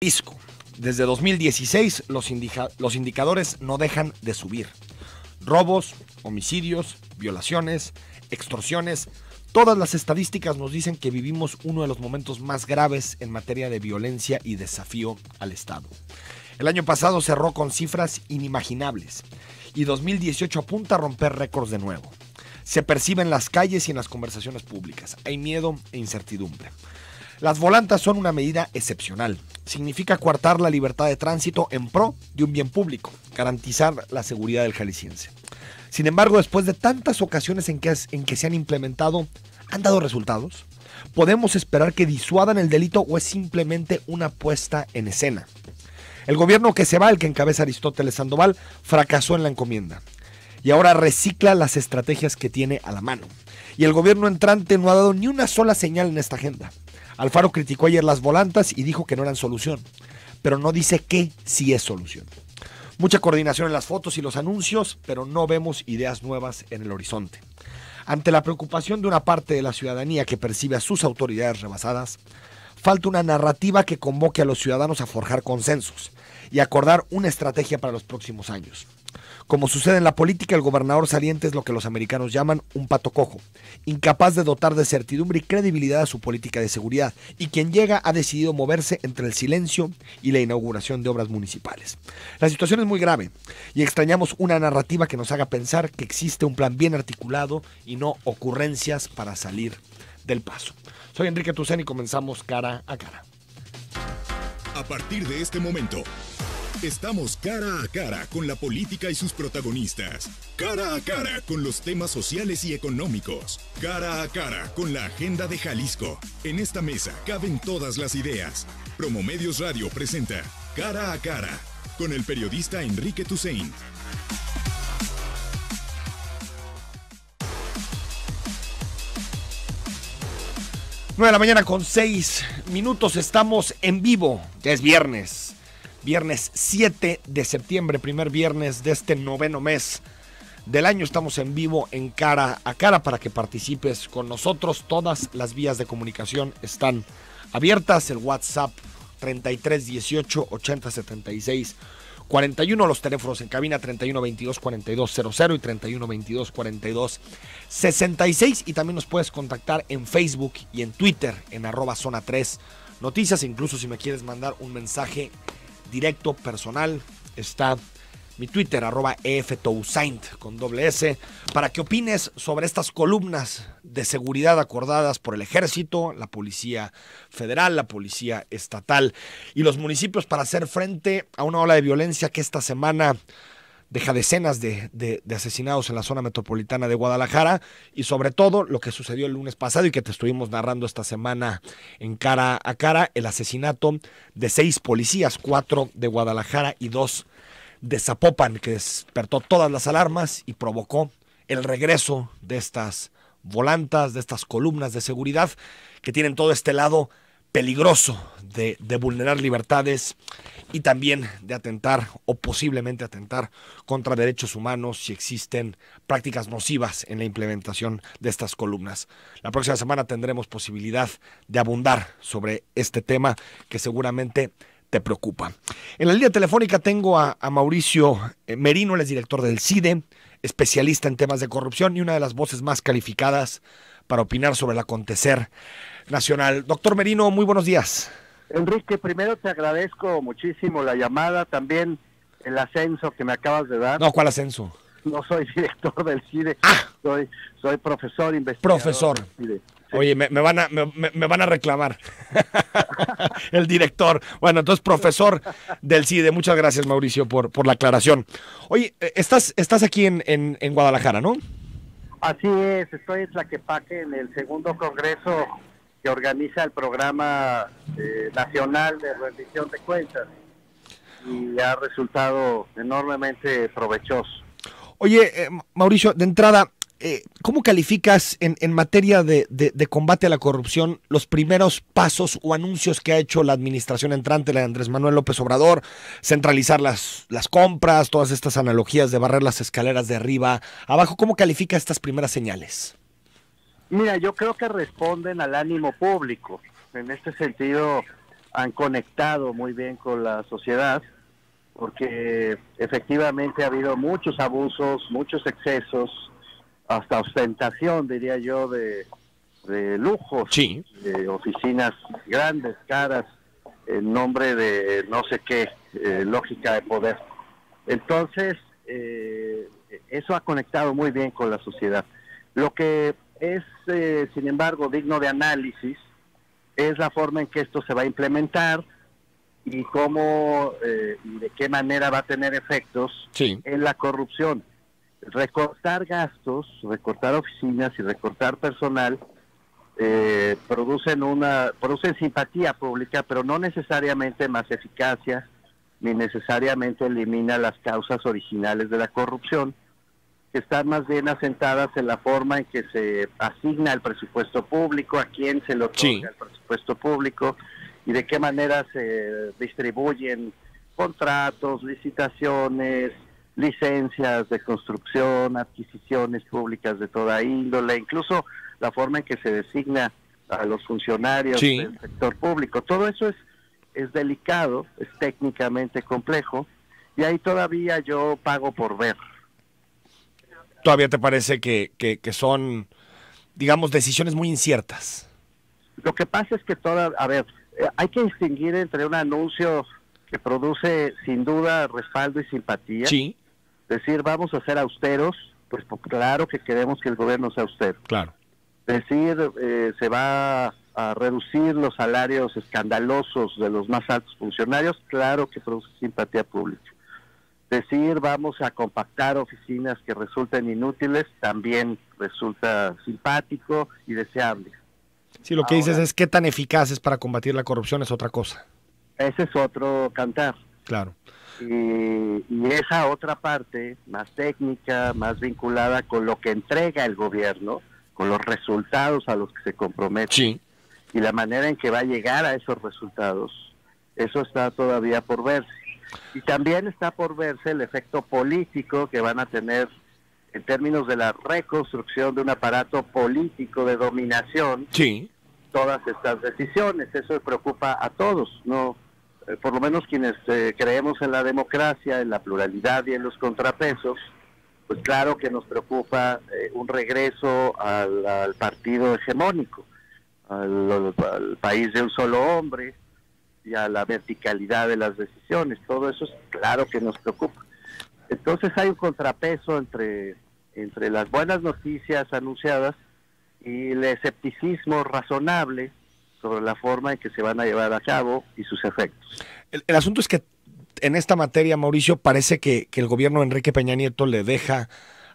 Jalisco. Desde 2016 los indicadores no dejan de subir. Robos, homicidios, violaciones, extorsiones. Todas las estadísticas nos dicen que vivimos uno de los momentos más graves en materia de violencia y desafío al Estado. El año pasado cerró con cifras inimaginables y 2018 apunta a romper récords de nuevo. Se percibe en las calles y en las conversaciones públicas. Hay miedo e incertidumbre. Las volantas son una medida excepcional. Significa coartar la libertad de tránsito en pro de un bien público, garantizar la seguridad del jalisciense. Sin embargo, después de tantas ocasiones en que se han implementado, ¿han dado resultados? ¿Podemos esperar que disuadan el delito o es simplemente una puesta en escena? El gobierno que se va, el que encabeza Aristóteles Sandoval, fracasó en la encomienda y ahora recicla las estrategias que tiene a la mano. Y el gobierno entrante no ha dado ni una sola señal en esta agenda. Alfaro criticó ayer las volantas y dijo que no eran solución, pero no dice qué sí es solución. Mucha coordinación en las fotos y los anuncios, pero no vemos ideas nuevas en el horizonte. Ante la preocupación de una parte de la ciudadanía que percibe a sus autoridades rebasadas, falta una narrativa que convoque a los ciudadanos a forjar consensos y acordar una estrategia para los próximos años. Como sucede en la política, el gobernador saliente es lo que los americanos llaman un pato cojo, incapaz de dotar de certidumbre y credibilidad a su política de seguridad, y quien llega ha decidido moverse entre el silencio y la inauguración de obras municipales. La situación es muy grave y extrañamos una narrativa que nos haga pensar que existe un plan bien articulado y no ocurrencias para salir del paso. Soy Enrique Tucen y comenzamos Cara a Cara. A partir de este momento, estamos cara a cara con la política y sus protagonistas. Cara a cara con los temas sociales y económicos. Cara a cara con la agenda de Jalisco. En esta mesa caben todas las ideas. Promomedios Radio presenta Cara a Cara con el periodista Enrique Tucen. 9 de la mañana con 6 minutos, estamos en vivo, ya es viernes 7 de septiembre, primer viernes de este noveno mes del año. Estamos en vivo en Cara a Cara para que participes con nosotros. Todas las vías de comunicación están abiertas, el WhatsApp 33 18 80 76 41, los teléfonos en cabina 31 22 42 00 y 31 22 42 66, y también nos puedes contactar en Facebook y en Twitter en @zona 3 noticias. Incluso si me quieres mandar un mensaje directo personal, está mi Twitter @eftousaint con $S, para que opines sobre estas columnas de seguridad acordadas por el Ejército, la Policía Federal, la Policía Estatal y los municipios para hacer frente a una ola de violencia que esta semana deja decenas de asesinados en la zona metropolitana de Guadalajara, y sobre todo lo que sucedió el lunes pasado y que te estuvimos narrando esta semana en Cara a Cara, el asesinato de 6 policías, 4 de Guadalajara y 2 de Zapopan, que despertó todas las alarmas y provocó el regreso de estas volantas, de estas columnas de seguridad que tienen todo este lado peligroso de vulnerar libertades y también de atentar o posiblemente atentar contra derechos humanos si existen prácticas nocivas en la implementación de estas columnas. La próxima semana tendremos posibilidad de abundar sobre este tema que seguramente te preocupa. En la línea telefónica tengo a Mauricio Merino, él es director del CIDE, especialista en temas de corrupción y una de las voces más calificadas para opinar sobre el acontecer nacional. Doctor Merino, muy buenos días. Enrique, primero te agradezco muchísimo la llamada, también el ascenso que me acabas de dar. No, ¿cuál ascenso? No soy director del CIDE, soy profesor investigador. Profesor. Del CIDE. Sí. Oye, me van a reclamar. El director. Bueno, entonces profesor del CIDE. Muchas gracias, Mauricio, por la aclaración. Oye, estás aquí en Guadalajara, ¿no? Así es, estoy en Tlaquepaque en el segundo congreso que organiza el programa nacional de rendición de cuentas y ha resultado enormemente provechoso. Oye, Mauricio, de entrada, ¿cómo calificas en materia de combate a la corrupción los primeros pasos o anuncios que ha hecho la administración entrante, la de Andrés Manuel López Obrador, centralizar las compras, todas estas analogías de barrer las escaleras de arriba abajo? ¿Cómo califica estas primeras señales? Mira, yo creo que responden al ánimo público. En este sentido, han conectado muy bien con la sociedad, porque efectivamente ha habido muchos abusos, muchos excesos, hasta ostentación, diría yo, de lujos, Sí. de oficinas grandes, caras, en nombre de no sé qué, lógica de poder. Entonces, eso ha conectado muy bien con la sociedad. Lo que es, sin embargo, digno de análisis es la forma en que esto se va a implementar y cómo y de qué manera va a tener efectos en la corrupción. Recortar gastos, recortar oficinas y recortar personal producen simpatía pública, pero no necesariamente más eficacia, ni necesariamente elimina las causas originales de la corrupción, que están más bien asentadas en la forma en que se asigna el presupuesto público, a quién se le otorga el presupuesto público y de qué manera se distribuyen contratos, licitaciones, licencias de construcción, adquisiciones públicas de toda índole, incluso la forma en que se designa a los funcionarios del sector público. Todo eso es delicado, es técnicamente complejo, y ahí todavía yo pago por ver. ¿Todavía te parece que son, digamos, decisiones muy inciertas? Lo que pasa es que hay que distinguir entre un anuncio que produce sin duda respaldo y simpatía. Sí. Decir, vamos a ser austeros, pues claro que queremos que el gobierno sea austero. Claro. Decir, se va a reducir los salarios escandalosos de los más altos funcionarios, claro que produce simpatía pública. Decir, vamos a compactar oficinas que resulten inútiles, también resulta simpático y deseable. Sí, lo que dices es qué tan eficaz es para combatir la corrupción es otra cosa. Ese es otro cantar. Claro. Y esa otra parte, más técnica, más vinculada con lo que entrega el gobierno, con los resultados a los que se compromete, y la manera en que va a llegar a esos resultados, eso está todavía por verse. Y también está por verse el efecto político que van a tener en términos de la reconstrucción de un aparato político de dominación, todas estas decisiones. Eso preocupa a todos, ¿no? Por lo menos quienes creemos en la democracia, en la pluralidad y en los contrapesos, pues claro que nos preocupa un regreso al partido hegemónico, al país de un solo hombre y a la verticalidad de las decisiones. Todo eso es claro que nos preocupa. Entonces hay un contrapeso entre las buenas noticias anunciadas y el escepticismo razonable sobre la forma en que se van a llevar a cabo y sus efectos. El asunto es que en esta materia, Mauricio, parece que el gobierno de Enrique Peña Nieto le deja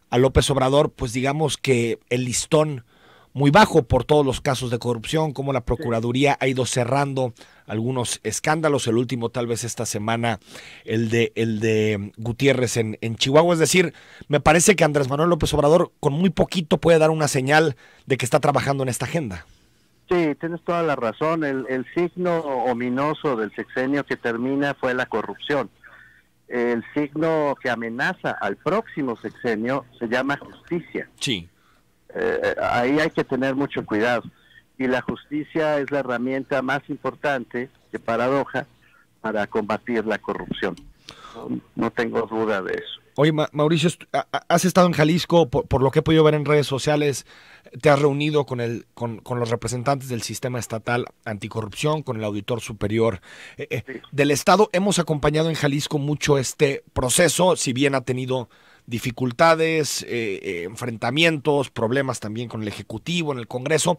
a López Obrador, pues digamos que el listón muy bajo por todos los casos de corrupción, como la Procuraduría ha ido cerrando algunos escándalos, el último tal vez esta semana, el de Gutiérrez en Chihuahua. Es decir, me parece que Andrés Manuel López Obrador con muy poquito puede dar una señal de que está trabajando en esta agenda. Sí, tienes toda la razón. El signo ominoso del sexenio que termina fue la corrupción. El signo que amenaza al próximo sexenio se llama justicia. Sí. Ahí hay que tener mucho cuidado. Y la justicia es la herramienta más importante, qué paradoja, para combatir la corrupción. No tengo duda de eso. Oye, Mauricio, has estado en Jalisco, por lo que he podido ver en redes sociales, te has reunido con los representantes del sistema estatal anticorrupción, con el auditor superior del Estado. Hemos acompañado en Jalisco mucho este proceso, si bien ha tenido dificultades, enfrentamientos, problemas también con el Ejecutivo, en el Congreso.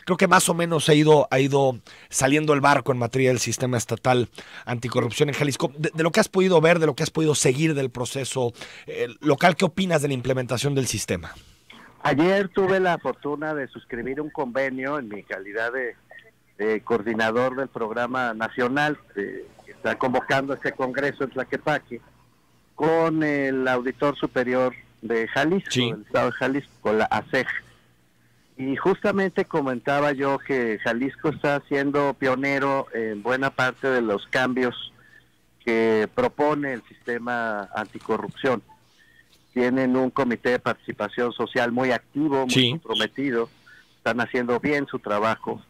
Creo que más o menos ha ido saliendo el barco en materia del sistema estatal anticorrupción en Jalisco. De lo que has podido ver, de lo que has podido seguir del proceso local, ¿qué opinas de la implementación del sistema? Ayer tuve la fortuna de suscribir un convenio en mi calidad de coordinador del programa nacional que está convocando este congreso en Tlaquepaque, con el auditor superior de Jalisco, del estado de Jalisco, con la ASEJ. Y justamente comentaba yo que Jalisco está siendo pionero en buena parte de los cambios que propone el sistema anticorrupción. Tienen un comité de participación social muy activo, muy comprometido, están haciendo bien su trabajo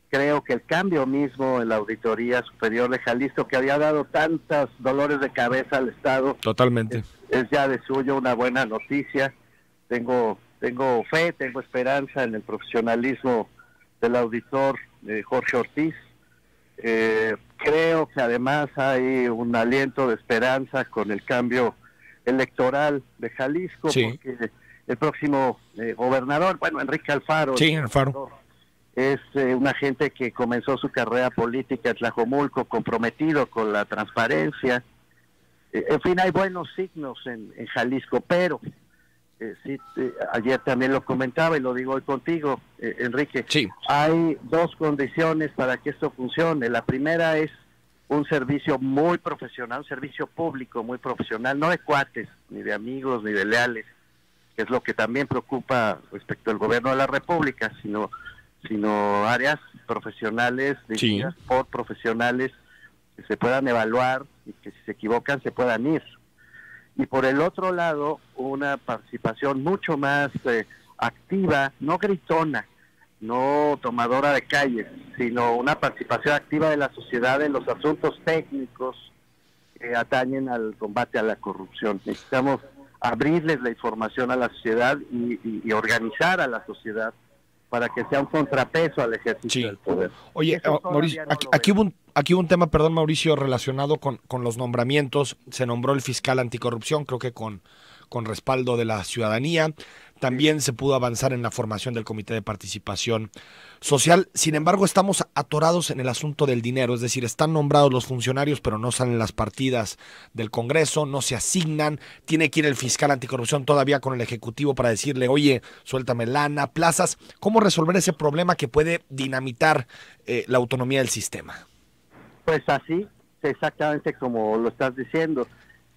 creo que el cambio mismo en la Auditoría Superior de Jalisco, que había dado tantos dolores de cabeza al Estado, Totalmente. es ya de suyo una buena noticia. Tengo fe, tengo esperanza en el profesionalismo del auditor Jorge Ortiz. Creo que además hay un aliento de esperanza con el cambio electoral de Jalisco, Sí. porque el próximo gobernador, bueno, Enrique Alfaro, Sí, Alfaro. es una gente que comenzó su carrera política en Tlajomulco, comprometido con la transparencia. En fin, hay buenos signos en Jalisco, pero ayer también lo comentaba y lo digo hoy contigo, Enrique. Sí. Hay dos condiciones para que esto funcione. La primera es un servicio muy profesional, un servicio público muy profesional, no de cuates, ni de amigos, ni de leales, que es lo que también preocupa respecto al gobierno de la República, sino áreas profesionales, dirigidas por profesionales que se puedan evaluar y que si se equivocan se puedan ir. Y por el otro lado, una participación mucho más activa, no gritona, no tomadora de calles, sino una participación activa de la sociedad en los asuntos técnicos que atañen al combate a la corrupción. Necesitamos abrirles la información a la sociedad y organizar a la sociedad para que sea un contrapeso al ejercicio del poder. Oye, Mauricio, aquí hubo un tema, perdón, Mauricio, relacionado con los nombramientos. Se nombró el fiscal anticorrupción, creo que con respaldo de la ciudadanía. También se pudo avanzar en la formación del Comité de Participación Social. Sin embargo, estamos atorados en el asunto del dinero, es decir, están nombrados los funcionarios, pero no salen las partidas del Congreso, no se asignan. Tiene que ir el fiscal anticorrupción todavía con el Ejecutivo para decirle, oye, suéltame lana, plazas. ¿Cómo resolver ese problema que puede dinamitar la autonomía del sistema? Pues así, exactamente como lo estás diciendo.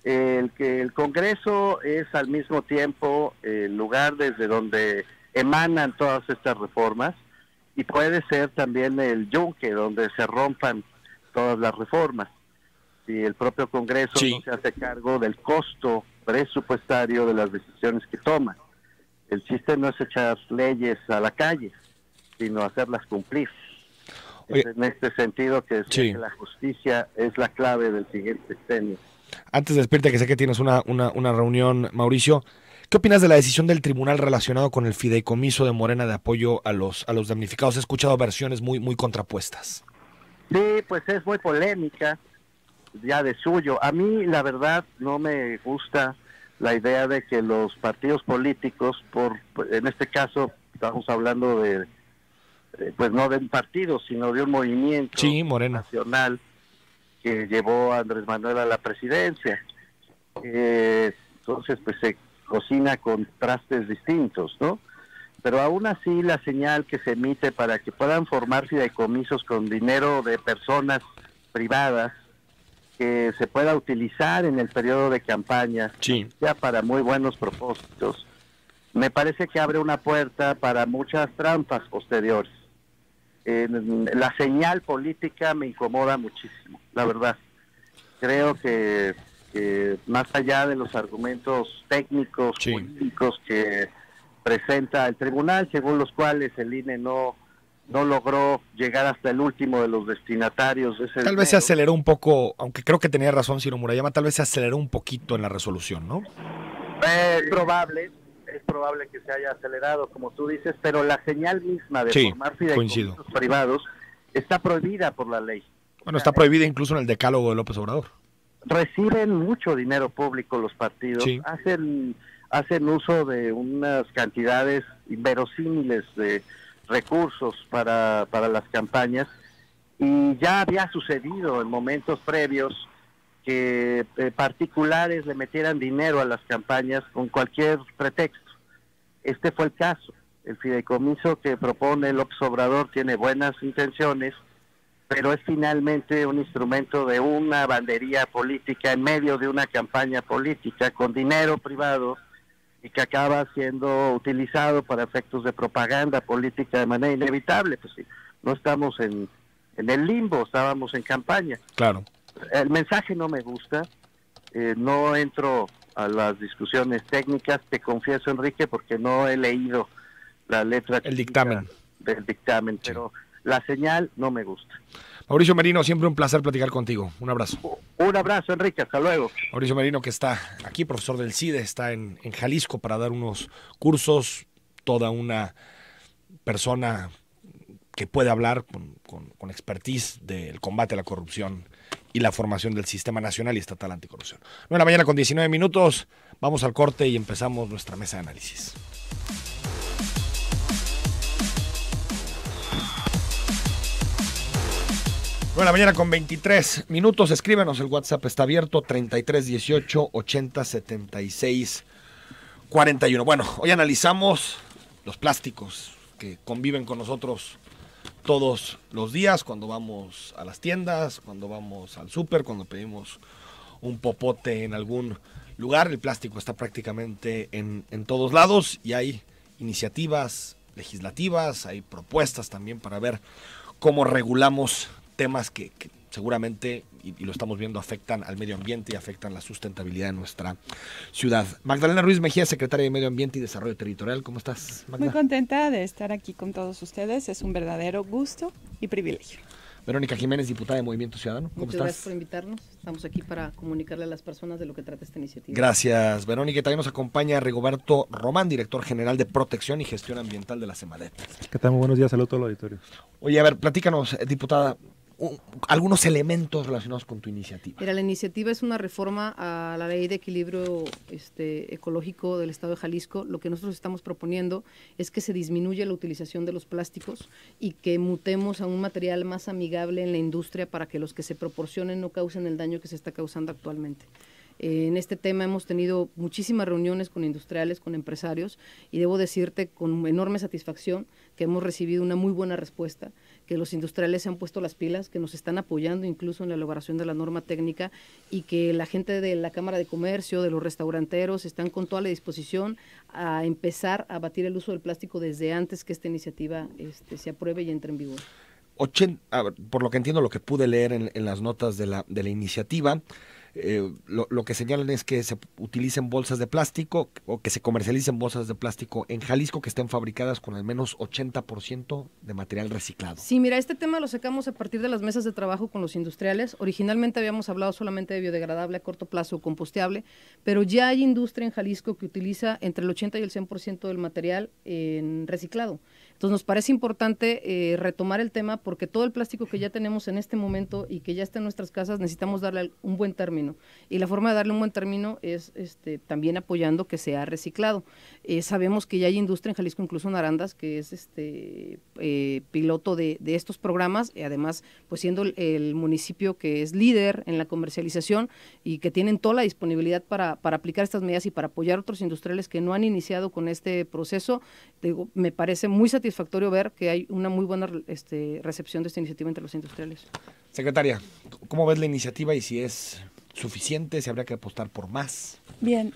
El Congreso es al mismo tiempo el lugar desde donde emanan todas estas reformas y puede ser también el yunque donde se rompan todas las reformas. Si el propio Congreso no se hace cargo del costo presupuestario de las decisiones que toma. El chiste no es echar leyes a la calle, sino hacerlas cumplir. Es en este sentido que la justicia es la clave del siguiente sexenio. Antes de despedirte, que sé que tienes una reunión, Mauricio, ¿qué opinas de la decisión del tribunal relacionado con el fideicomiso de Morena de apoyo a los damnificados? He escuchado versiones muy contrapuestas. Sí, pues es muy polémica, ya de suyo. A mí, la verdad, no me gusta la idea de que los partidos políticos, en este caso, estamos hablando de, pues no de un partido, sino de un movimiento nacional que llevó a Andrés Manuel a la presidencia. Entonces, pues se cocina con trastes distintos, ¿no? Pero aún así la señal que se emite para que puedan formar fideicomisos con dinero de personas privadas que se pueda utilizar en el periodo de campaña, ya para muy buenos propósitos, me parece que abre una puerta para muchas trampas posteriores. La señal política me incomoda muchísimo, la verdad. Creo que más allá de los argumentos técnicos, políticos que presenta el tribunal, según los cuales el INE no logró llegar hasta el último de los destinatarios de ese dinero. Tal vez se aceleró un poco, aunque creo que tenía razón Ciro Murayama, tal vez se aceleró un poquito en la resolución, ¿no? Es probable que se haya acelerado, como tú dices, pero la señal misma de formar fideicomisos privados está prohibida por la ley. Bueno, está prohibida incluso en el decálogo de López Obrador. Reciben mucho dinero público los partidos, hacen uso de unas cantidades inverosímiles de recursos para las campañas, y ya había sucedido en momentos previos que particulares le metieran dinero a las campañas con cualquier pretexto. Este fue el caso. El fideicomiso que propone López Obrador tiene buenas intenciones, pero es finalmente un instrumento de una bandería política en medio de una campaña política con dinero privado y que acaba siendo utilizado para efectos de propaganda política de manera inevitable. Pues sí, no estamos en el limbo, estábamos en campaña. Claro. El mensaje no me gusta, no entro a las discusiones técnicas, te confieso, Enrique, porque no he leído la letra del dictamen, pero la señal no me gusta. Mauricio Merino, siempre un placer platicar contigo. Un abrazo. Un abrazo, Enrique, hasta luego. Mauricio Merino, que está aquí, profesor del CIDE, está en Jalisco para dar unos cursos, toda una persona que puede hablar con expertise del combate a la corrupción y la formación del Sistema Nacional y Estatal Anticorrupción. 9:19 a.m, vamos al corte y empezamos nuestra mesa de análisis. 9:23 a.m, escríbenos, el WhatsApp está abierto, 3318 80 76 41. Bueno, hoy analizamos los plásticos que conviven con nosotros todos los días, cuando vamos a las tiendas, cuando vamos al súper, cuando pedimos un popote en algún lugar. El plástico está prácticamente en todos lados y hay iniciativas legislativas, hay propuestas también para ver cómo regulamos temas que seguramente, y lo estamos viendo, afectan al medio ambiente y afectan la sustentabilidad de nuestra ciudad. Magdalena Ruiz Mejía, secretaria de Medio Ambiente y Desarrollo Territorial, ¿cómo estás, Magda? Muy contenta de estar aquí con todos ustedes, es un verdadero gusto y privilegio. Verónica Jiménez, diputada de Movimiento Ciudadano, ¿cómo Muchas estás? Gracias por invitarnos, estamos aquí para comunicarle a las personas de lo que trata esta iniciativa. Gracias, Verónica. Y también nos acompaña Rigoberto Román, director general de Protección y Gestión Ambiental de la Semadet. ¿Qué tal? Muy buenos días, saludos a todo el auditorio. Oye, a ver, platícanos, diputada, algunos elementos relacionados con tu iniciativa. Mira, la iniciativa es una reforma a la Ley de Equilibrio Ecológico del Estado de Jalisco. Lo que nosotros estamos proponiendo es que se disminuya la utilización de los plásticos y que mutemos a un material más amigable en la industria para que los que se proporcionen no causen el daño que se está causando actualmente. En este tema hemos tenido muchísimas reuniones con industriales, con empresarios, y debo decirte con enorme satisfacción que hemos recibido una muy buena respuesta, que los industriales se han puesto las pilas, que nos están apoyando incluso en la elaboración de la norma técnica, y que la gente de la Cámara de Comercio, de los restauranteros, están con toda la disposición a empezar a abatir el uso del plástico desde antes que esta iniciativa se apruebe y entre en vigor. Por lo que entiendo, lo que pude leer en las notas de la iniciativa, lo que señalan es que se utilicen bolsas de plástico o que se comercialicen bolsas de plástico en Jalisco que estén fabricadas con al menos 80% de material reciclado. Sí, mira, este tema lo sacamos a partir de las mesas de trabajo con los industriales. Originalmente habíamos hablado solamente de biodegradable a corto plazo o composteable, pero ya hay industria en Jalisco que utiliza entre el 80 y el 100% del material en reciclado. Entonces nos parece importante retomar el tema porque todo el plástico que ya tenemos en este momento y que ya está en nuestras casas necesitamos darle un buen término. Y la forma de darle un buen término es también apoyando que sea reciclado. Sabemos que ya hay industria en Jalisco, incluso en Arandas, que es piloto de estos programas, y además pues siendo el municipio que es líder en la comercialización y que tienen toda la disponibilidad para aplicar estas medidas y para apoyar a otros industriales que no han iniciado con este proceso. Digo, me parece muy satisfactorio ver que hay una muy buena recepción de esta iniciativa entre los industriales. Secretaria, ¿cómo ves la iniciativa y si es suficiente, si habría que apostar por más? Bien,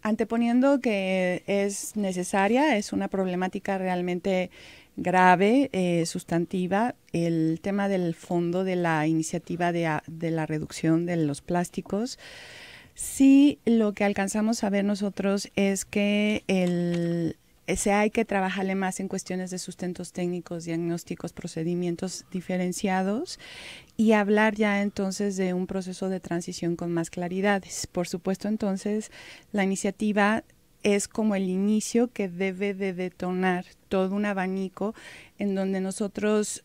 anteponiendo que es necesaria, es una problemática realmente grave, sustantiva, el tema del fondo de la iniciativa de la reducción de los plásticos. Sí, lo que alcanzamos a ver nosotros es que hay que trabajarle más en cuestiones de sustentos técnicos, diagnósticos, procedimientos diferenciados y hablar ya entonces de un proceso de transición con más claridades. Por supuesto, entonces, la iniciativa es como el inicio que debe de detonar todo un abanico en donde nosotros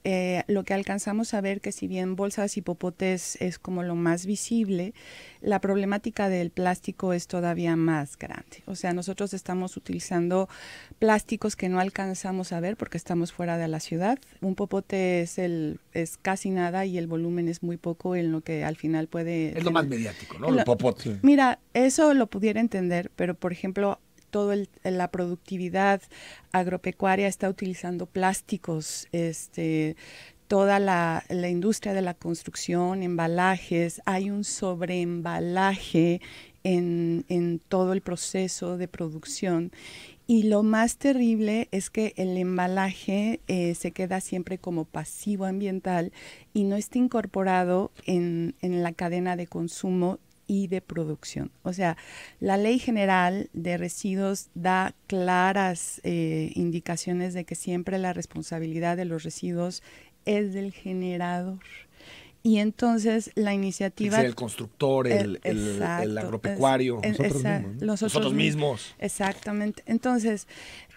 lo que alcanzamos a ver que si bien bolsas y popotes es como lo más visible, la problemática del plástico es todavía más grande. O sea, nosotros estamos utilizando plásticos que no alcanzamos a ver porque estamos fuera de la ciudad. Un popote es casi nada y el volumen es muy poco en lo que al final puede... Es lo más mediático, ¿no? El popote. Mira, eso lo pudiera entender, pero por ejemplo... toda la productividad agropecuaria está utilizando plásticos, toda la industria de la construcción, embalajes, hay un sobreembalaje en todo el proceso de producción. Y lo más terrible es que el embalaje se queda siempre como pasivo ambiental y no está incorporado en la cadena de consumo y de producción. O sea, la Ley General de Residuos da claras indicaciones de que siempre la responsabilidad de los residuos es del generador. Y entonces la iniciativa... Es el constructor, el agropecuario. Nosotros mismos. Exactamente. Entonces,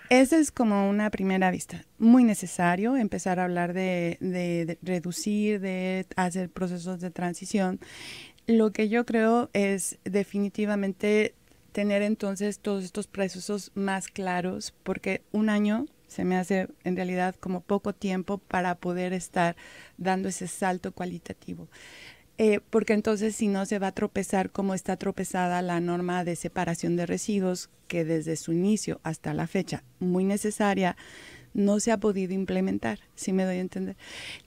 esa es como una primera vista. Muy necesario empezar a hablar de reducir, de hacer procesos de transición. Lo que yo creo es definitivamente tener entonces todos estos procesos más claros, porque un año se me hace en realidad como poco tiempo para poder estar dando ese salto cualitativo. Porque entonces si no se va a tropezar como está tropezada la norma de separación de residuos, que desde su inicio hasta la fecha, muy necesaria, no se ha podido implementar, si me doy a entender.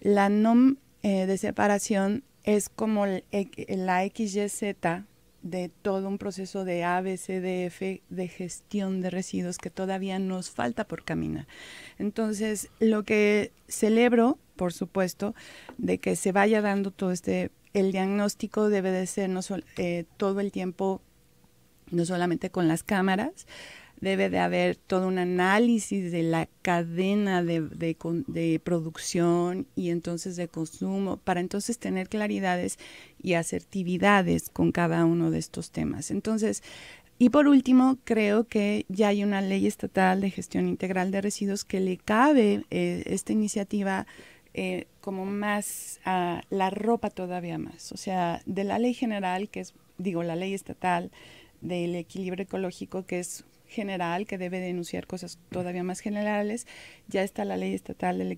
La NOM de separación es como la XYZ de todo un proceso de ABCDF de gestión de residuos que todavía nos falta por caminar. Entonces, lo que celebro, por supuesto, de que se vaya dando todo el diagnóstico debe de ser todo el tiempo, no solamente con las cámaras, debe de haber todo un análisis de la cadena de producción y entonces de consumo, para entonces tener claridades y asertividades con cada uno de estos temas. Entonces, y por último, creo que ya hay una ley estatal de gestión integral de residuos que le cabe esta iniciativa como más la ropa todavía más. O sea, de la ley general, que es, la ley estatal del equilibrio ecológico, que es general, que debe denunciar cosas todavía más generales, ya está la ley estatal de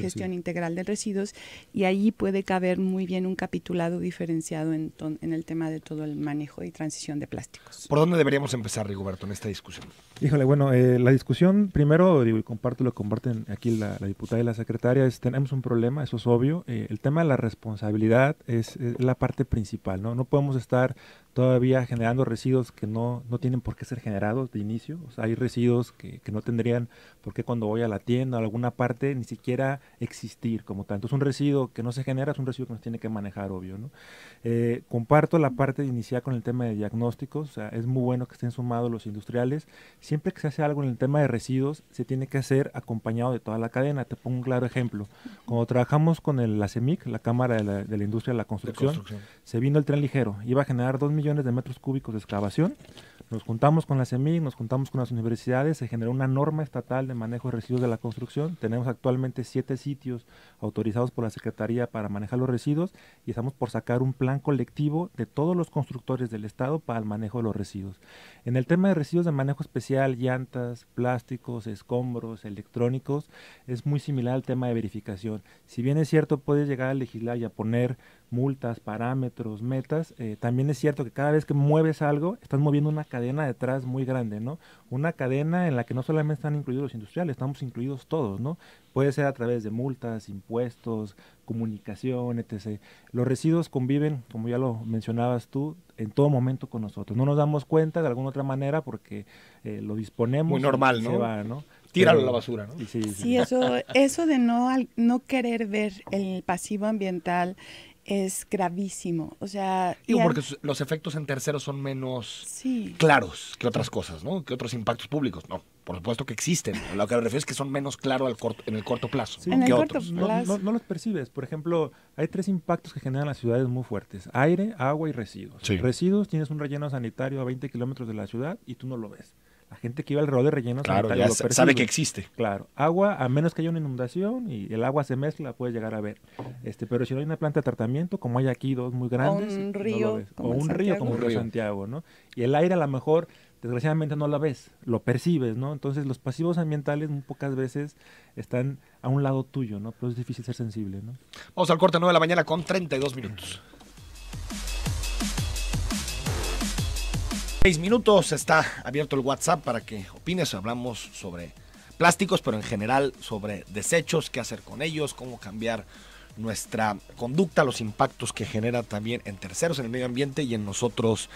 gestión integral de residuos, y ahí puede caber muy bien un capitulado diferenciado en el tema de todo el manejo y transición de plásticos. ¿Por dónde deberíamos empezar, Rigoberto, en esta discusión? Híjole, bueno, la discusión, primero, y comparten aquí la diputada y la secretaria, tenemos un problema, eso es obvio. El tema de la responsabilidad es la parte principal, ¿no? No podemos estar todavía generando residuos que no tienen por qué ser generados de inicio. O sea, hay residuos que no tendrían por qué, cuando voy a la tienda o a alguna parte, ni siquiera existir como tal. Entonces, un residuo que no se genera es un residuo que nos tiene que manejar, obvio, ¿no? Comparto la parte de iniciar con el tema de diagnósticos. O sea, es muy bueno que estén sumados los industriales. Siempre que se hace algo en el tema de residuos, se tiene que hacer acompañado de toda la cadena. Te pongo un claro ejemplo. Cuando trabajamos con la CEMIC, la Cámara de la Industria de la Construcción, se vino el tren ligero. Iba a generar 2 millones de metros cúbicos de excavación. Nos juntamos con la CEMIC, nos juntamos con las universidades, se generó una norma estatal de manejo de residuos de la construcción. Tenemos actualmente 7 sitios autorizados por la Secretaría para manejar los residuos, y estamos por sacar un plan colectivo de todos los constructores del Estado para el manejo de los residuos. En el tema de residuos de manejo especial, llantas, plásticos, escombros, electrónicos, es muy similar al tema de verificación. Si bien es cierto, puedes llegar a legislar y a poner multas, parámetros, metas, también es cierto que cada vez que mueves algo, estás moviendo una cadena detrás muy grande, ¿no? Una cadena en la que no solamente están incluidos los industriales, estamos incluidos todos, ¿no? Puede ser a través de multas, impuestos, comunicación, etc. Los residuos conviven, como ya lo mencionabas tú, en todo momento con nosotros. No nos damos cuenta de alguna otra manera porque lo disponemos. Muy normal, ¿no? Se va, ¿no? Tíralo a la basura, ¿no? Sí, eso de no querer ver el pasivo ambiental es gravísimo. O sea, porque los efectos en terceros son menos claros que otras cosas, ¿no? Que otros impactos públicos. No, por supuesto que existen. Lo que me refiero es que son menos claros en el corto plazo. Sí. En el corto plazo. No los percibes. Por ejemplo, hay 3 impactos que generan las ciudades muy fuertes: aire, agua y residuos. Sí. Residuos, tienes un relleno sanitario a 20 kilómetros de la ciudad y tú no lo ves. La gente que iba alrededor de rellenos sanitarios lo percibe. Sabe que existe. Claro. Agua, a menos que haya una inundación y el agua se mezcla, puedes llegar a ver. Pero si no hay una planta de tratamiento, como hay aquí 2 muy grandes, o un río, no lo ves. O un río como el río Santiago, ¿no? Y el aire a lo mejor, desgraciadamente, no lo ves, lo percibes, ¿no? Entonces los pasivos ambientales muy pocas veces están a un lado tuyo, ¿no? Pero es difícil ser sensible, ¿no? Vamos al corte 9 de la mañana con 32 minutos. 6 minutos, está abierto el WhatsApp para que opines. Hablamos sobre plásticos, pero en general sobre desechos, qué hacer con ellos, cómo cambiar nuestra conducta, los impactos que genera también en terceros, en el medio ambiente y en nosotros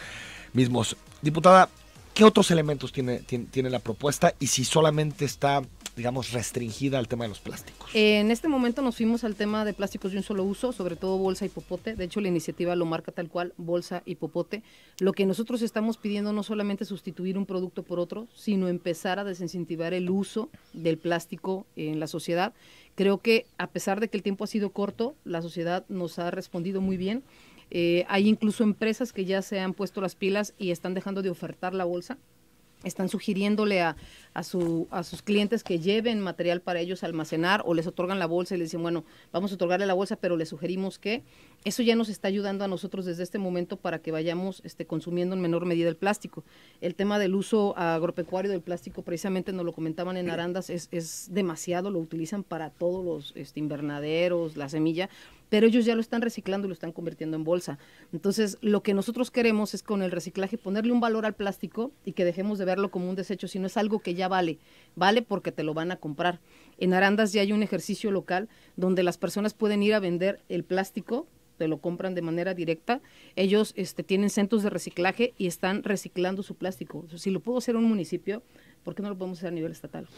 mismos. Diputada, ¿qué otros elementos tiene la propuesta? Y si solamente está digamos, restringida al tema de los plásticos? En este momento nos fuimos al tema de plásticos de un solo uso, sobre todo bolsa y popote. De hecho, la iniciativa lo marca tal cual, bolsa y popote. Lo que nosotros estamos pidiendo no solamente sustituir un producto por otro, sino empezar a desincentivar el uso del plástico en la sociedad. Creo que a pesar de que el tiempo ha sido corto, la sociedad nos ha respondido muy bien. Hay incluso empresas que ya se han puesto las pilas y están dejando de ofertar la bolsa. Están sugiriéndole a sus clientes que lleven material para ellos almacenar, o les otorgan la bolsa y les dicen, bueno, vamos a otorgarle la bolsa, pero les sugerimos que eso ya nos está ayudando a nosotros desde este momento para que vayamos consumiendo en menor medida el plástico. El tema del uso agropecuario del plástico, precisamente nos lo comentaban en Arandas, es demasiado, lo utilizan para todos los invernaderos, la semilla, pero ellos ya lo están reciclando y lo están convirtiendo en bolsa. Entonces, lo que nosotros queremos es con el reciclaje ponerle un valor al plástico y que dejemos de verlo como un desecho, sino es algo que ya vale porque te lo van a comprar. En Arandas ya hay un ejercicio local donde las personas pueden ir a vender el plástico, te lo compran de manera directa, ellos tienen centros de reciclaje y están reciclando su plástico. O sea, si lo puedo hacer en un municipio, ¿por qué no lo podemos hacer a nivel estatal?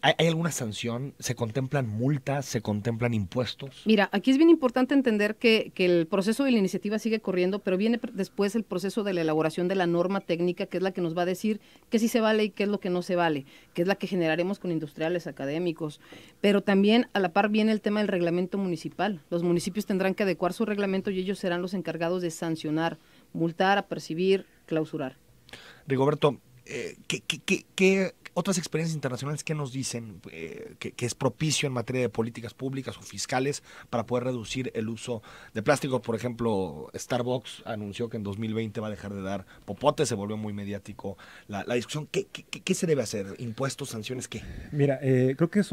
¿Hay alguna sanción? ¿Se contemplan multas? ¿Se contemplan impuestos? Mira, aquí es bien importante entender que el proceso de la iniciativa sigue corriendo, pero viene después el proceso de la elaboración de la norma técnica, que es la que nos va a decir qué sí se vale y qué es lo que no se vale, que es la que generaremos con industriales, académicos. Pero también a la par viene el tema del reglamento municipal. Los municipios tendrán que adecuar su reglamento y ellos serán los encargados de sancionar, multar, apercibir, clausurar. Rigoberto, ¿qué otras experiencias internacionales que nos dicen que es propicio en materia de políticas públicas o fiscales para poder reducir el uso de plástico? Por ejemplo, Starbucks anunció que en 2020 va a dejar de dar popotes, se volvió muy mediático la discusión. ¿Qué se debe hacer? ¿Impuestos, sanciones, qué? Mira, creo que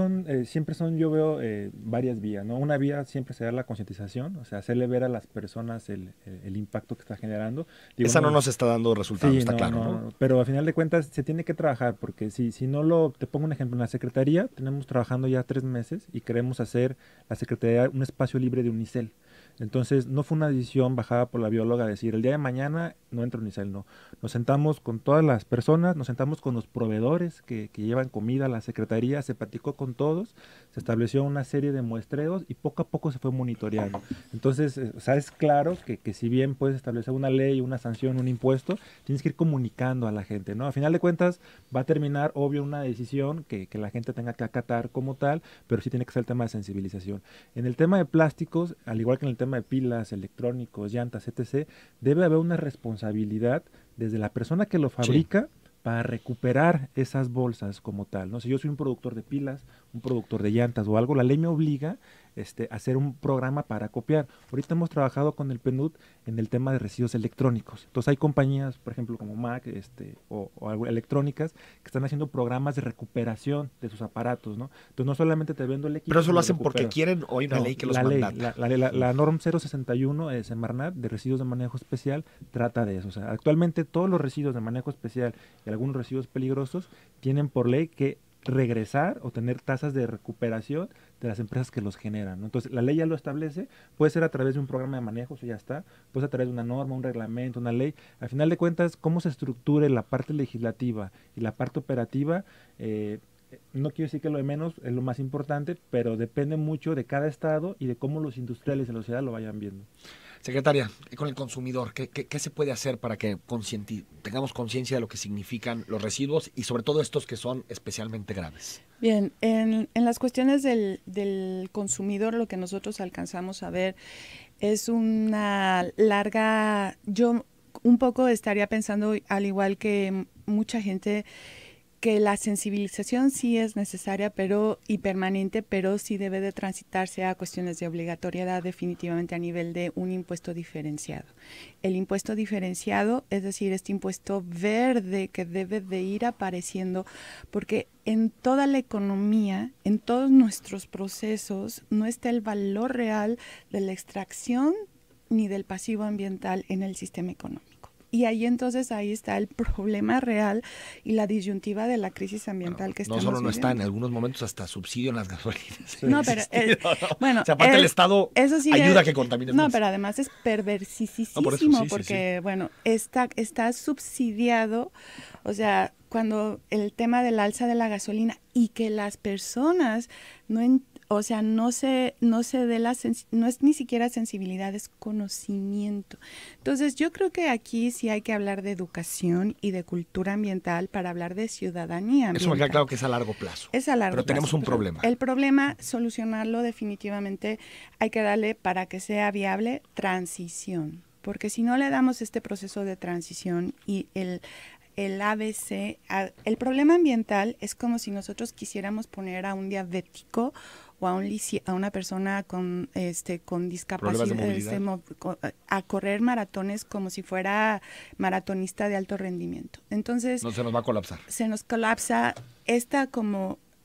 siempre son, yo veo varias vías, ¿no? Una vía siempre será la concientización, o sea, hacerle ver a las personas el impacto que está generando. Digo, esa no nos está dando resultados, sí, está no, claro, ¿no? Pero a final de cuentas se tiene que trabajar, porque si no te pongo un ejemplo, en la Secretaría tenemos trabajando ya 3 meses y queremos hacer la Secretaría un espacio libre de unicel. Entonces, no fue una decisión bajada por la bióloga decir, el día de mañana no entra unicel, no. Nos sentamos con todas las personas, nos sentamos con los proveedores que llevan comida a la Secretaría, se platicó con todos, se estableció una serie de muestreos y poco a poco se fue monitoreando. Entonces, o sea, es claro que si bien puedes establecer una ley, una sanción, un impuesto, tienes que ir comunicando a la gente, ¿no? A final de cuentas, va a terminar, obvio, una decisión que la gente tenga que acatar como tal, pero sí tiene que ser el tema de sensibilización. En el tema de plásticos, al igual que en el tema de pilas, electrónicos, llantas, etc., debe haber una responsabilidad desde la persona que lo fabrica, sí, para recuperar esas bolsas como tal, ¿no? Si yo soy un productor de pilas, un productor de llantas o algo, la ley me obliga a hacer un programa para copiar. Ahorita hemos trabajado con el PNUD en el tema de residuos electrónicos. Entonces hay compañías, por ejemplo, como Mac o electrónicas, que están haciendo programas de recuperación de sus aparatos, ¿no? Entonces no solamente te vendo el equipo. ¿Pero eso lo hacen porque quieren o hay una ley que los mandata? La NORM 061 de Semarnat de residuos de manejo especial trata de eso. O sea, actualmente todos los residuos de manejo especial y algunos residuos peligrosos tienen por ley que regresar o tener tasas de recuperación de las empresas que los generan, ¿no? Entonces, la ley ya lo establece, puede ser a través de un programa de manejo, eso ya está, puede ser a través de una norma, un reglamento, una ley. Al final de cuentas, cómo se estructure la parte legislativa y la parte operativa, no quiero decir que lo de menos es lo más importante, pero depende mucho de cada estado y de cómo los industriales de la sociedad lo vayan viendo. Secretaria, con el consumidor, ¿qué se puede hacer para que tengamos conciencia de lo que significan los residuos y sobre todo estos que son especialmente graves? Bien, en las cuestiones del consumidor, lo que nosotros alcanzamos a ver es una larga... Yo un poco estaría pensando, al igual que mucha gente, que la sensibilización sí es necesaria y permanente, pero sí debe de transitarse a cuestiones de obligatoriedad definitivamente a nivel de un impuesto diferenciado. El impuesto diferenciado, es decir, este impuesto verde que debe de ir apareciendo, porque en toda la economía, en todos nuestros procesos, no está el valor real de la extracción ni del pasivo ambiental en el sistema económico. Y ahí está el problema real y la disyuntiva de la crisis ambiental que estamos viviendo. No solo no está, en algunos momentos hasta subsidio en las gasolinas. No, pero bueno, o sea, aparte el Estado sí ayuda a que contamine más. No, pero además es perversisísimo porque bueno, está subsidiado, o sea, cuando el tema del alza de la gasolina y que las personas no es ni siquiera sensibilidad, es conocimiento. Entonces, yo creo que aquí sí hay que hablar de educación y de cultura ambiental para hablar de ciudadanía ambiental. Eso me queda claro que es a largo plazo. Es a largo plazo. Pero tenemos un problema. El problema, solucionarlo definitivamente, hay que darle, para que sea viable, transición. Porque si no le damos este proceso de transición y el ABC, el problema ambiental es como si nosotros quisiéramos poner a un diabético o a una persona con discapacidad a correr maratones como si fuera maratonista de alto rendimiento. Entonces, no se nos va a colapsar. Se nos colapsa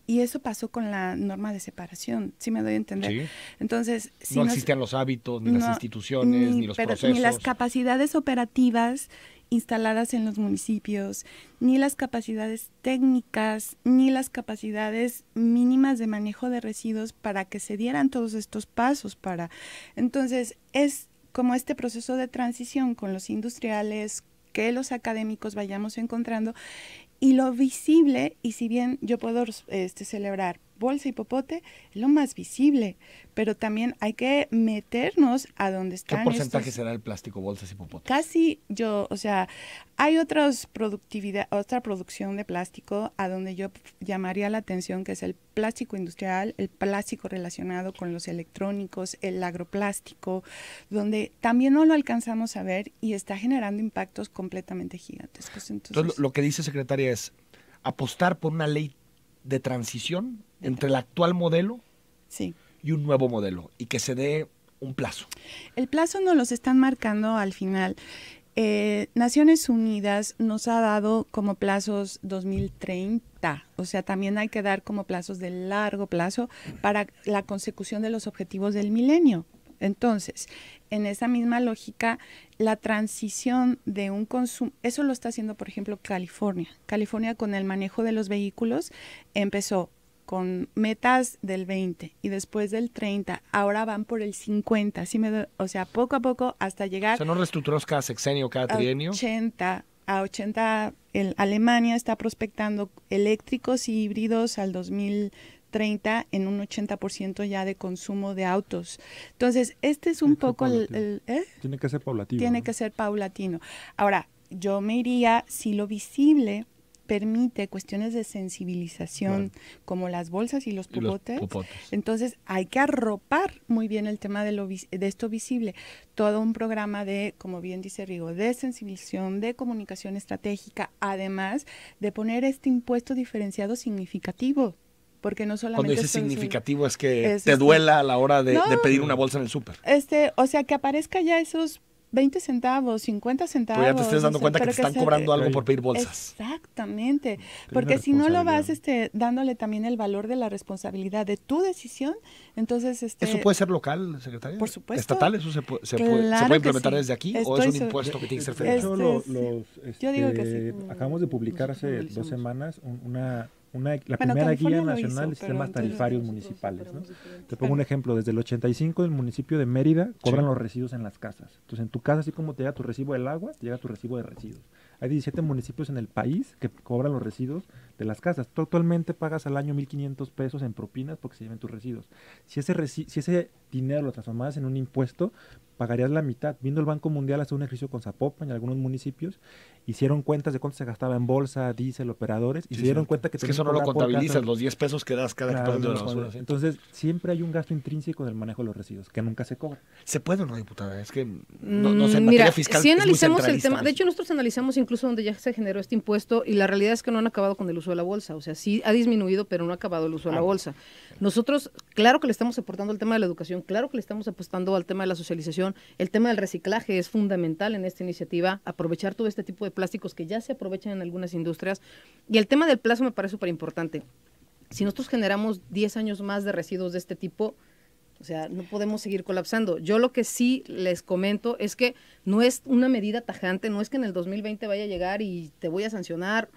y eso pasó con la norma de separación, ¿sí me doy a entender? Sí. Entonces, no existían los hábitos, ni las instituciones, ni los procesos. Ni las capacidades operativas instaladas en los municipios, ni las capacidades técnicas, ni las capacidades mínimas de manejo de residuos para que se dieran todos estos pasos Entonces, es como este proceso de transición con los industriales, que los académicos vayamos encontrando, y lo visible, y si bien yo puedo celebrar bolsa y popote, es lo más visible, pero también hay que meternos a donde están. ¿Qué porcentaje será el plástico, bolsas y popotes? Casi hay otra producción de plástico a donde yo llamaría la atención, que es el plástico industrial, el plástico relacionado con los electrónicos, el agroplástico, donde también no lo alcanzamos a ver y está generando impactos completamente gigantescos. Entonces lo que dice, secretaria, es apostar por una ley de transición entre el actual modelo y un nuevo modelo, y que se dé un plazo. El plazo nos los están marcando al final. Naciones Unidas nos ha dado como plazos 2030, o sea, también hay que dar como plazos de largo plazo para la consecución de los objetivos del milenio. Entonces, en esa misma lógica, la transición de un consumo, eso lo está haciendo, por ejemplo, California. California, con el manejo de los vehículos, empezó con metas del 20 y después del 30, ahora van por el 50, o sea, poco a poco hasta llegar... O sea, ¿no reestructurados cada sexenio, cada trienio? A 80, Alemania está prospectando eléctricos y híbridos al 2030 en un 80% ya de consumo de autos. Entonces, este es un poco Tiene que ser paulatino. Tiene que ser paulatino. Ahora, yo me iría, si lo visible permite cuestiones de sensibilización, como las bolsas y los popotes, entonces hay que arropar muy bien el tema de esto visible. Todo un programa de, como bien dice Rigo, de sensibilización, de comunicación estratégica, además de poner este impuesto diferenciado significativo. Porque no solamente... Cuando dices significativo es que te duela a la hora de pedir una bolsa en el súper. O sea, que aparezca ya esos 20 centavos, 50 centavos. Pero ya te estés dando cuenta que te están cobrando algo por pedir bolsas. Exactamente. Porque si no lo vas dándole también el valor de la responsabilidad de tu decisión, entonces... ¿Eso puede ser local, secretaria? Por supuesto. ¿Estatal? ¿Eso se puede implementar desde aquí? ¿O es un impuesto que tiene que ser federal? Yo digo que sí. Acabamos de publicar hace 2 semanas la primera guía nacional de sistemas tarifarios municipales, ¿no? Te pongo un ejemplo. Desde el 85 el municipio de Mérida cobran los residuos en las casas. Entonces, en tu casa, así como te llega tu recibo del agua, te llega tu recibo de residuos. Hay 17 municipios en el país que cobran los residuos de las casas. Tú actualmente pagas al año 1,500 pesos en propinas porque se lleven tus residuos. Si ese dinero lo transformaras en un impuesto, pagarías la mitad. Viendo el Banco Mundial hacer un ejercicio con Zapopan y algunos municipios, hicieron cuentas de cuánto se gastaba en bolsa, diésel, operadores, y se dieron cuenta que... Es que eso no lo contabilizas, los 10 pesos que das cada que pones de la basura. Entonces, siempre hay un gasto intrínseco en el manejo de los residuos, que nunca se cobra. ¿Se puede o no, diputada? Es que no sé, en materia fiscal si analizamos es muy el tema, de hecho nosotros analizamos incluso donde ya se generó este impuesto, y la realidad es que no han acabado con el uso de la bolsa. O sea, sí ha disminuido, pero no ha acabado el uso de la bolsa. Nosotros, claro que le estamos aportando al tema de la educación, claro que le estamos apostando al tema de la socialización. El tema del reciclaje es fundamental en esta iniciativa, aprovechar todo este tipo de plásticos que ya se aprovechan en algunas industrias. Y el tema del plazo me parece súper importante. Si nosotros generamos 10 años más de residuos de este tipo, o sea, no podemos seguir colapsando. Yo lo que sí les comento es que no es una medida tajante, no es que en el 2020 vaya a llegar y te voy a sancionar.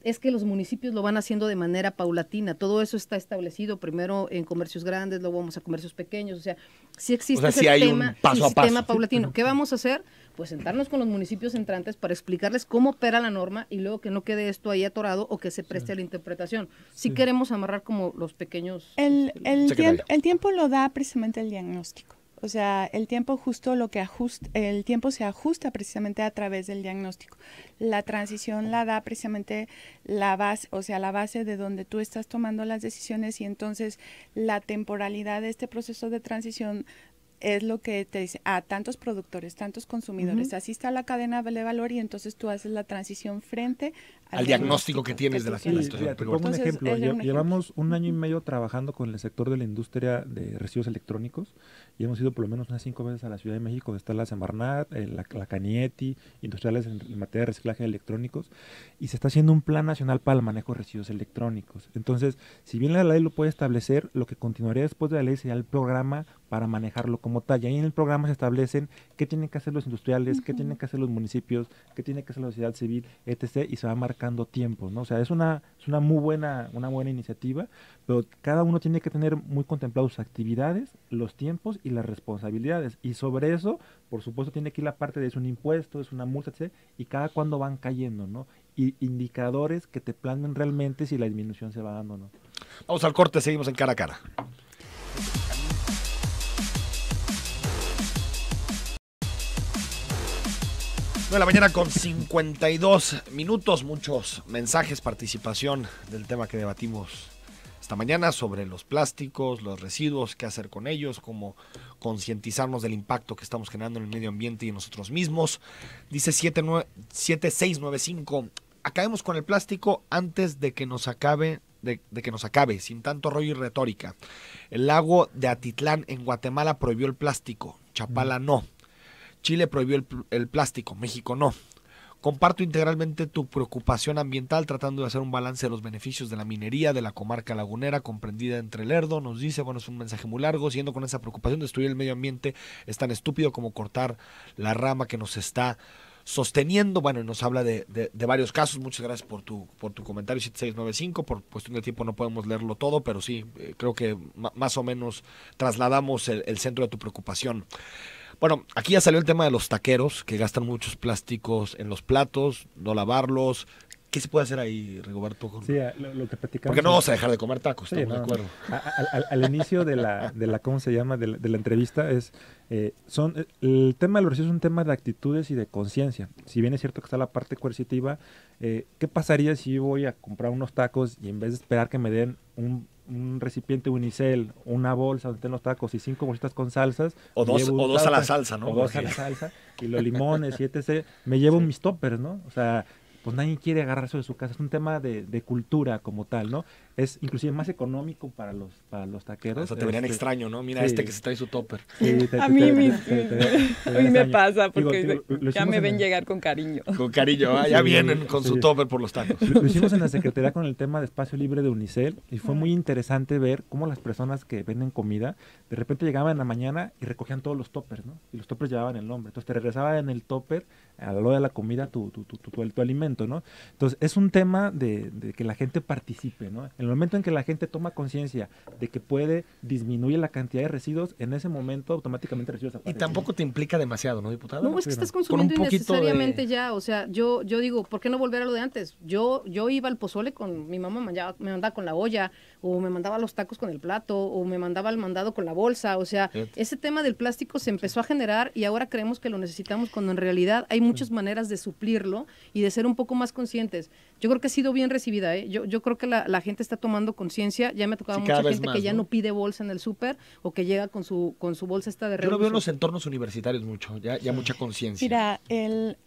es que los municipios lo van haciendo de manera paulatina. Todo eso está establecido primero en comercios grandes, luego vamos a comercios pequeños. O sea, sí existe sí hay un paso a paso. Sistema paulatino. ¿Qué vamos a hacer? Pues sentarnos con los municipios entrantes para explicarles cómo opera la norma y luego que no quede esto ahí atorado o que se preste a la interpretación. Si queremos amarrar como los pequeños... El tiempo lo da precisamente el diagnóstico. O sea, el tiempo el tiempo se ajusta precisamente a través del diagnóstico. La transición la da precisamente la base, o sea, la base de donde tú estás tomando las decisiones, y entonces la temporalidad de este proceso de transición es lo que te dice, tantos productores, tantos consumidores, así está la cadena de valor, y entonces tú haces la transición frente al diagnóstico que tienes de la situación. Te pongo un ejemplo. Llevamos 1 año y medio trabajando con el sector de la industria de residuos electrónicos y hemos ido por lo menos unas 5 veces a la Ciudad de México, donde está la Semarnat, la Canieti, industriales en materia de reciclaje de electrónicos, y se está haciendo un plan nacional para el manejo de residuos electrónicos. Entonces, si bien la ley lo puede establecer, lo que continuaría después de la ley sería el programa para manejarlo como tal. Y ahí en el programa se establecen qué tienen que hacer los industriales, qué tienen que hacer los municipios, qué tiene que hacer la sociedad civil, etc. Y se va marcando tiempos, ¿no? O sea, es una muy buena iniciativa, pero cada uno tiene que tener muy contemplados sus actividades, los tiempos y las responsabilidades. Y sobre eso, por supuesto, tiene que ir la parte de es un impuesto, es una multa, etc. Y cada cuándo van cayendo, ¿no? Y indicadores que te planen realmente si la disminución se va dando o no. Vamos al corte, seguimos en Cara a Cara. De la mañana con 52 minutos, muchos mensajes, participación del tema que debatimos esta mañana sobre los plásticos, los residuos, qué hacer con ellos, cómo concientizarnos del impacto que estamos generando en el medio ambiente y en nosotros mismos. Dice 7695, acabemos con el plástico antes de que nos acabe, sin tanto rollo y retórica. El lago de Atitlán en Guatemala prohibió el plástico, Chapala no. Chile prohibió el plástico, México no. Comparto integralmente tu preocupación ambiental tratando de hacer un balance de los beneficios de la minería de la comarca lagunera comprendida entre Lerdo. Nos dice, bueno, es un mensaje muy largo, siguiendo con esa preocupación, destruir el medio ambiente es tan estúpido como cortar la rama que nos está sosteniendo. Bueno, nos habla de varios casos. Muchas gracias por tu comentario 7695. Por cuestión de tiempo no podemos leerlo todo, pero sí, creo que más o menos trasladamos el centro de tu preocupación. Bueno, aquí ya salió el tema de los taqueros, que gastan muchos plásticos en los platos, no lavarlos. ¿Qué se puede hacer ahí, Rigoberto? Sí, lo que platicamos. Porque no vamos a dejar de comer tacos, sí, estamos de acuerdo. Al inicio de la ¿cómo se llama? De la entrevista el tema de los residuos es un tema de actitudes y de conciencia. Si bien es cierto que está la parte coercitiva, ¿qué pasaría si yo voy a comprar unos tacos y en vez de esperar que me den un recipiente unicel, una bolsa donde estén los tacos y 5 bolsitas con salsas, o dos a la salsa, ¿no? O dos a la salsa y los limones y etc. Me llevo mis toppers, ¿no? O sea, pues nadie quiere agarrar eso de su casa. Es un tema de cultura como tal, ¿no? Es inclusive más económico para los taqueros. O sea, te verían extraño, ¿no? Mira, que se trae su topper. Sí, a mí me pasa, porque ya me ven llegar con cariño. Con cariño, ya vienen con su topper por los tacos. Lo hicimos en la Secretaría con el tema de espacio libre de Unicel y fue muy interesante ver cómo las personas que venden comida de repente llegaban en la mañana y recogían todos los toppers, ¿no? Y los toppers llevaban el nombre. Entonces te regresaba en el topper a lo de la comida tu alimento, ¿no? Entonces es un tema de que la gente participe, ¿no? En el momento en que la gente toma conciencia de que puede disminuir la cantidad de residuos, en ese momento automáticamente residuos aparecen. Y tampoco te implica demasiado, ¿no, diputado? No, es que estás consumiendo innecesariamente ya, o sea, yo digo, ¿por qué no volver a lo de antes? Yo iba al pozole con mi mamá, me mandaba con la olla, o me mandaba los tacos con el plato, o me mandaba el mandado con la bolsa, o sea, ese tema del plástico se empezó a generar y ahora creemos que lo necesitamos cuando en realidad hay muchas maneras de suplirlo y de ser un poco más conscientes. Yo creo que ha sido bien recibida, ¿eh? Yo creo que la gente está tomando conciencia. Ya me ha tocado mucha gente que ya no pide bolsa en el súper o que llega con su bolsa esta de reuso. Yo lo veo en los entornos universitarios mucho, ya mucha conciencia. Mira,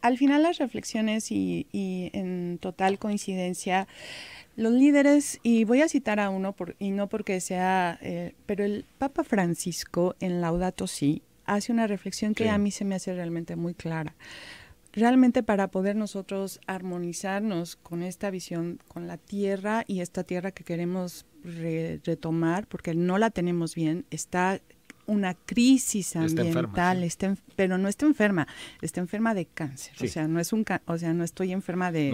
al final las reflexiones y en total coincidencia, los líderes, y voy a citar a uno, y no porque sea, pero el Papa Francisco en Laudato Si hace una reflexión que a mí se me hace realmente muy clara. Realmente para poder nosotros armonizarnos con esta visión, con la tierra y esta tierra que queremos retomar, porque no la tenemos bien, está una crisis Está ambiental, enferma, sí. pero no está enferma de cáncer. Sí. O sea, no estoy enferma de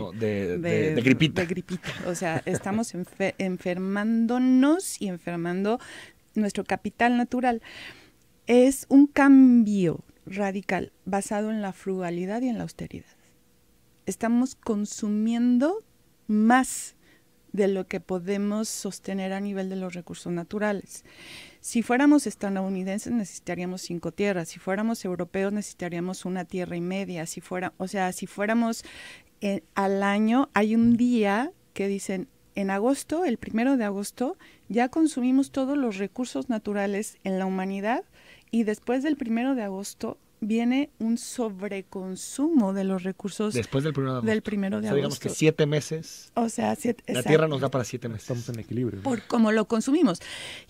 gripita. De gripita. O sea, estamos enfermándonos y enfermando nuestro capital natural. Es un cambio radical basado en la frugalidad y en la austeridad. Estamos consumiendo más de lo que podemos sostener a nivel de los recursos naturales. Si fuéramos estadounidenses necesitaríamos 5 tierras, si fuéramos europeos necesitaríamos 1,5 tierras. Si fuéramos al año, hay un día que dicen, en agosto, el 1 de agosto, ya consumimos todos los recursos naturales en la humanidad y después del 1 de agosto viene un sobreconsumo de los recursos. Después del 1 de agosto. Del 1 de agosto. Digamos que 7 meses. O sea, la Tierra nos da para 7 meses. Estamos en equilibrio. Por cómo lo consumimos.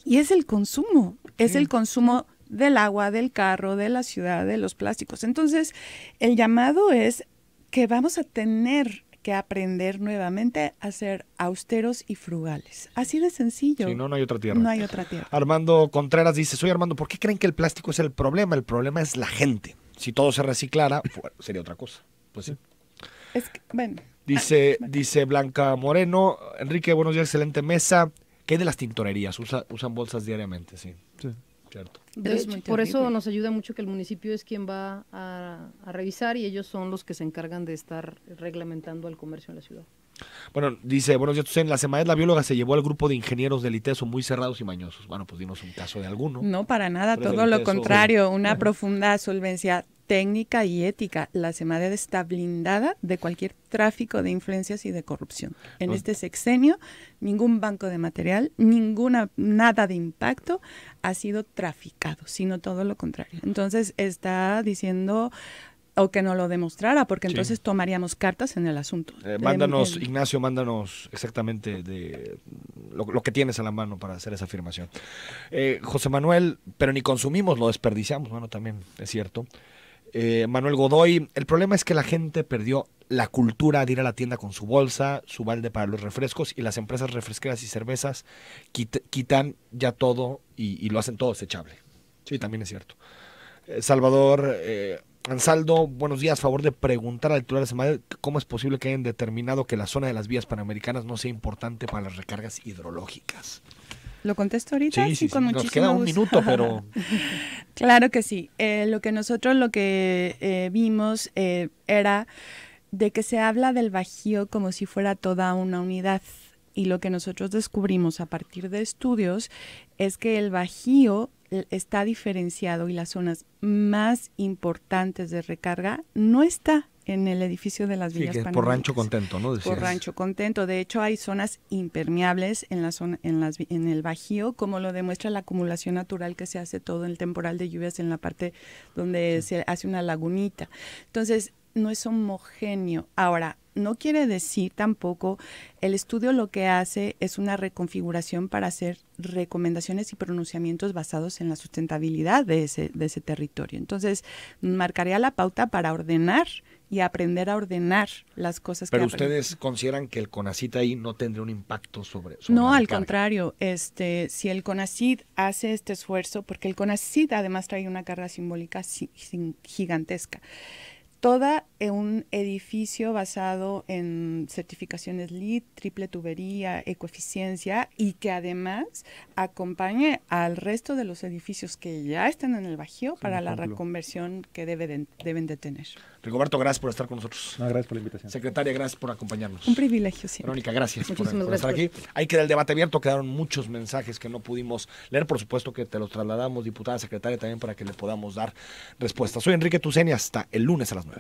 Y es el consumo. Es el consumo del agua, del carro, de la ciudad, de los plásticos. Entonces, el llamado es que vamos a tener que aprender nuevamente a ser austeros y frugales. Así de sencillo. Sí, no hay otra tierra. No hay otra tierra. Armando Contreras dice, soy Armando, ¿por qué creen que el plástico es el problema? El problema es la gente. Si todo se reciclara, sería otra cosa. Pues sí. Es que, bueno. Dice Blanca Moreno, Enrique, buenos días, excelente mesa. ¿Qué hay de las tintorerías? Usan bolsas diariamente, sí. Sí. Cierto. Por eso nos ayuda mucho que el municipio es quien va a revisar y ellos son los que se encargan de estar reglamentando el comercio en la ciudad. Bueno, dice, buenos días, en la Semarnat la bióloga se llevó al grupo de ingenieros del ITESO muy cerrados y mañosos. Bueno, pues dinos un caso de alguno. No, para nada, Pero todo lo ITESO, contrario, una profunda solvencia técnica y ética. La Semarnat está blindada de cualquier tráfico de influencias y de corrupción. En este sexenio, ningún banco de material, nada de impacto ha sido traficado, sino todo lo contrario. Entonces está diciendo, o que no lo demostrara, porque entonces tomaríamos cartas en el asunto. Ignacio, mándanos exactamente de lo que tienes a la mano para hacer esa afirmación. José Manuel, pero ni consumimos, lo desperdiciamos, bueno, también es cierto. Manuel Godoy, el problema es que la gente perdió la cultura de ir a la tienda con su bolsa, su balde para los refrescos, y las empresas refresqueras y cervezas quitan ya todo y lo hacen todo desechable. Sí, también es cierto. Salvador Ansaldo, buenos días, favor de preguntar al titular de Semarnat cómo es posible que hayan determinado que la zona de las vías panamericanas no sea importante para las recargas hidrológicas. ¿Lo contesto ahorita? Sí, con nos muchísimo queda un gusto. minuto, pero... Claro que sí. Lo que vimos era de que se habla del Bajío como si fuera toda una unidad. Y lo que nosotros descubrimos a partir de estudios es que el Bajío está diferenciado y las zonas más importantes de recarga no está en el edificio de las villas que panamericanas. Por Rancho Contento, ¿no? Decías. Por Rancho Contento. De hecho, hay zonas impermeables en el Bajío, como lo demuestra la acumulación natural que se hace todo el temporal de lluvias en la parte donde se hace una lagunita. Entonces, no es homogéneo. Ahora, no quiere decir tampoco, el estudio lo que hace es una reconfiguración para hacer recomendaciones y pronunciamientos basados en la sustentabilidad de ese territorio. Entonces, marcaría la pauta para ordenar y aprender a ordenar las cosas. Pero ustedes consideran que el CONACYT ahí no tendría un impacto sobre no, la al recarga. contrario, si el CONACYT hace este esfuerzo, porque el CONACYT además trae una carga simbólica gigantesca. Todo un edificio basado en certificaciones LEED, triple tubería, ecoeficiencia, y que además acompañe al resto de los edificios que ya están en el Bajío para la reconversión que deben de tener. Rigoberto, gracias por estar con nosotros. No, gracias por la invitación. Secretaria, gracias por acompañarnos. Un privilegio siempre. Verónica, gracias por Muchísimas estar gracias. aquí. Ahí queda el debate abierto, quedaron muchos mensajes que no pudimos leer, por supuesto que te los trasladamos, diputada secretaria, también para que le podamos dar respuesta. Soy Enrique Tuceni, hasta el lunes a las 9.